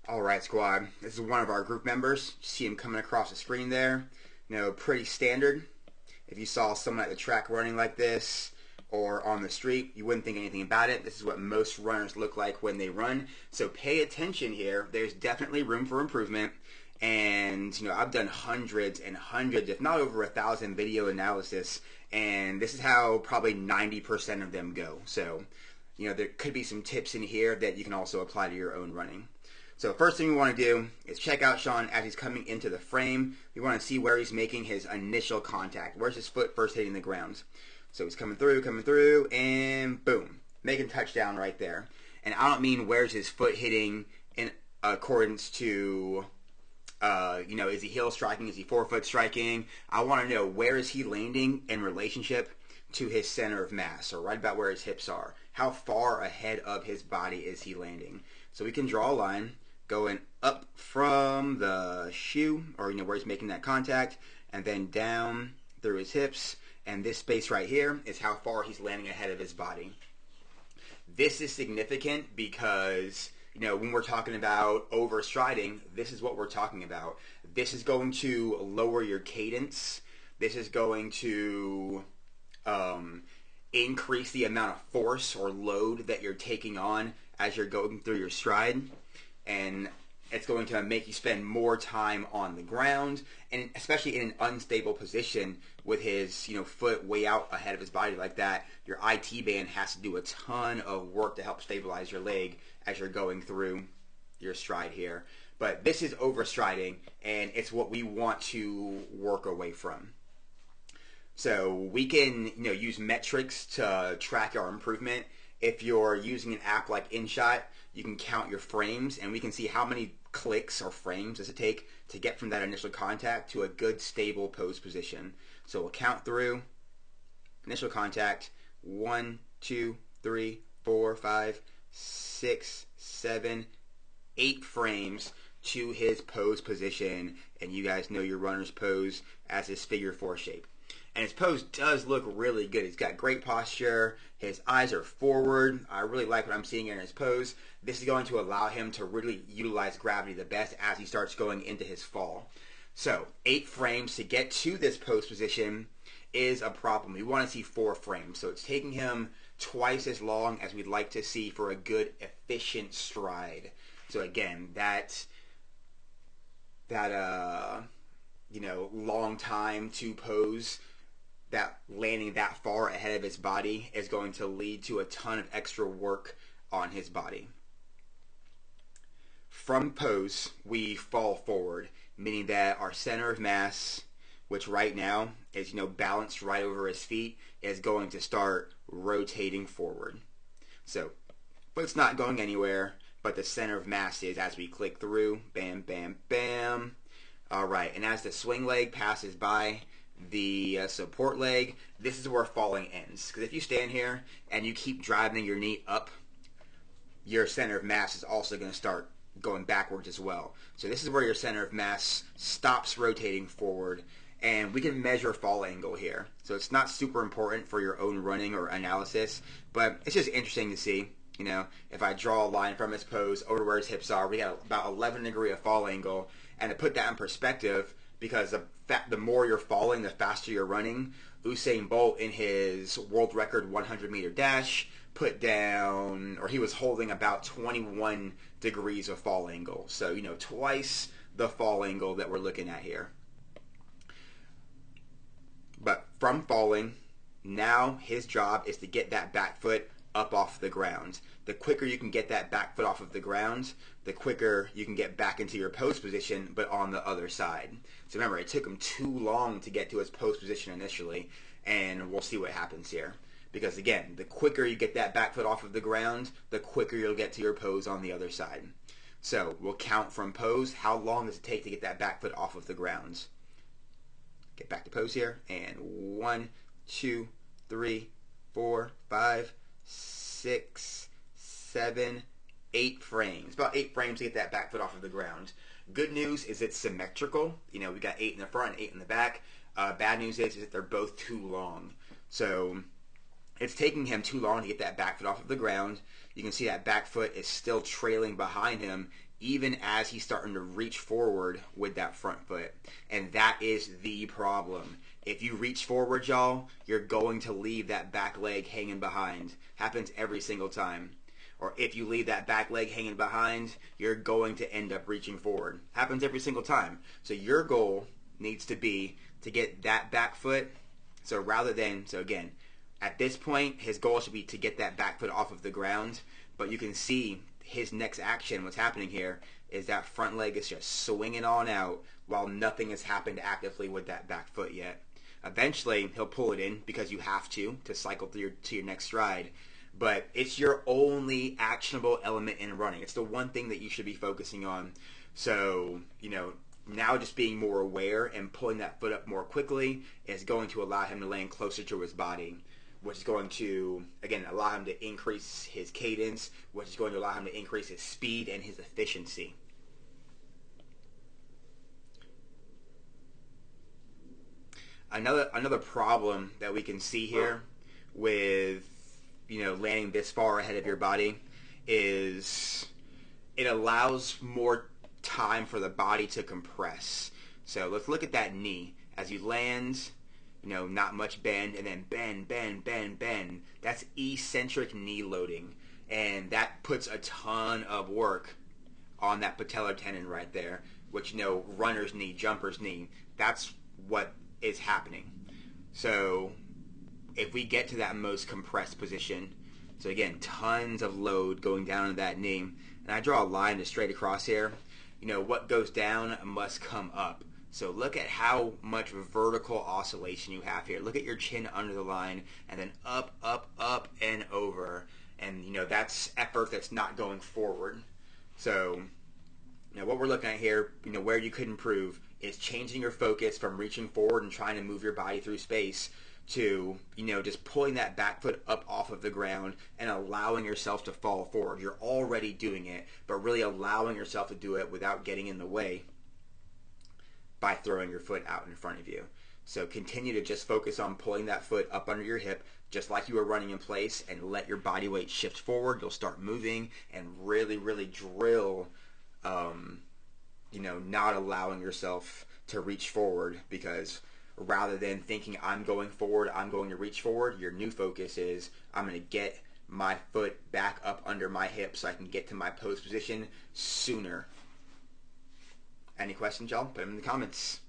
Alright, squad. This is one of our group members. See him coming across the screen there. Pretty standard. If you saw someone at the track running like this or on the street, you wouldn't think anything about it. This is what most runners look like when they run. So pay attention here. There's definitely room for improvement. And, I've done hundreds and hundreds, if not over 1,000 video analysis. And this is how probably 90% of them go. So, there could be some tips in here that you can also apply to your own running. So first thing we want to do is check out Sean as he's coming into the frame. We want to see where he's making his initial contact. Where's his foot first hitting the ground? So he's coming through, and boom. Making touchdown right there. And I don't mean where's his foot hitting in accordance to, is he heel striking? Is he forefoot striking? I want to know where is he landing in relationship to his center of mass, or right about where his hips are. How far ahead of his body is he landing? So we can draw a line going up from the shoe, or where he's making that contact, and then down through his hips, and this space right here is how far he's landing ahead of his body. This is significant because when we're talking about overstriding, this is what we're talking about. This is going to lower your cadence. This is going to increase the amount of force or load that you're taking on as you're going through your stride, and it's going to make you spend more time on the ground, and especially in an unstable position with his foot way out ahead of his body like that, your IT band has to do a ton of work to help stabilize your leg as you're going through your stride here. But this is overstriding, and it's what we want to work away from. So we can use metrics to track our improvement. If you're using an app like InShot, you can count your frames, and we can see how many clicks or frames does it take to get from that initial contact to a good stable pose position. So we'll count through initial contact, 1, 2, 3, 4, 5, 6, 7, 8 frames to his pose position, and you guys know your runner's pose as his figure 4 shape. And his pose does look really good. He's got great posture. His eyes are forward. I really like what I'm seeing in his pose. This is going to allow him to really utilize gravity the best as he starts going into his fall. So 8 frames to get to this pose position is a problem. We want to see 4 frames. So it's taking him twice as long as we'd like to see for a good, efficient stride. So again, that long time to pose, that landing that far ahead of his body is going to lead to a ton of extra work on his body. From pose, we fall forward, meaning that our center of mass, which right now is balanced right over his feet, is going to start rotating forward. So foot's not going anywhere, but the center of mass is as we click through. Bam, bam, bam. Alright, and as the swing leg passes by the support leg, this is where falling ends. Because if you stand here and you keep driving your knee up, your center of mass is also going to start going backwards as well. So this is where your center of mass stops rotating forward, and we can measure fall angle here. So it's not super important for your own running or analysis, but it's just interesting to see. If I draw a line from his pose over where his hips are, we got about 11 degree of fall angle. And to put that in perspective, because the more you're falling, the faster you're running. Usain Bolt in his world record 100-meter dash put down, or he was holding about 21 degrees of fall angle. So, twice the fall angle that we're looking at here. But from falling, now his job is to get that back foot up off the ground. The quicker you can get that back foot off of the ground, the quicker you can get back into your pose position, but on the other side. So remember, it took him too long to get to his pose position initially, and we'll see what happens here. Because again, the quicker you get that back foot off of the ground, the quicker you'll get to your pose on the other side. So we'll count from pose. How long does it take to get that back foot off of the ground? Get back to pose here, and 1, 2, 3, 4, 5, 6, 7, 8 frames. About 8 frames to get that back foot off of the ground. Good news is it's symmetrical. We got 8 in the front, 8 in the back. Bad news is that they're both too long. So it's taking him too long to get that back foot off of the ground. You can see that back foot is still trailing behind him even as he's starting to reach forward with that front foot. And that is the problem. If you reach forward, y'all, you're going to leave that back leg hanging behind. Happens every single time. Or if you leave that back leg hanging behind, you're going to end up reaching forward. Happens every single time. So your goal needs to be to get that back foot. So again, at this point, his goal should be to get that back foot off of the ground. But you can see his next action, what's happening here, is that front leg is just swinging on out while nothing has happened actively with that back foot yet. Eventually, he'll pull it in because you have to cycle to your next stride. But it's your only actionable element in running. It's the one thing that you should be focusing on. So, now just being more aware and pulling that foot up more quickly is going to allow him to land closer to his body, which is going to, again, allow him to increase his cadence, which is going to allow him to increase his speed and his efficiency. Another problem that we can see here with landing this far ahead of your body is it allows more time for the body to compress. So let's look at that knee. As you land, not much bend, and then bend, bend, bend, bend. That's eccentric knee loading. And that puts a ton of work on that patellar tendon right there, which, runner's knee, jumper's knee. That's what is happening. So if we get to that most compressed position, so again, tons of load going down on that knee, and I draw a line just straight across here, what goes down must come up. So look at how much vertical oscillation you have here. Look at your chin under the line, and then up, up, up, and over. And, that's effort that's not going forward. So, what we're looking at here, where you could improve is changing your focus from reaching forward and trying to move your body through space to, just pulling that back foot up off of the ground and allowing yourself to fall forward. You're already doing it, but really allowing yourself to do it without getting in the way by throwing your foot out in front of you. So continue to just focus on pulling that foot up under your hip, just like you were running in place, and let your body weight shift forward. You'll start moving and really, really drill, not allowing yourself to reach forward, because rather than thinking I'm going forward, I'm going to reach forward, your new focus is I'm going to get my foot back up under my hip so I can get to my pose position sooner. Any questions, y'all? Put them in the comments.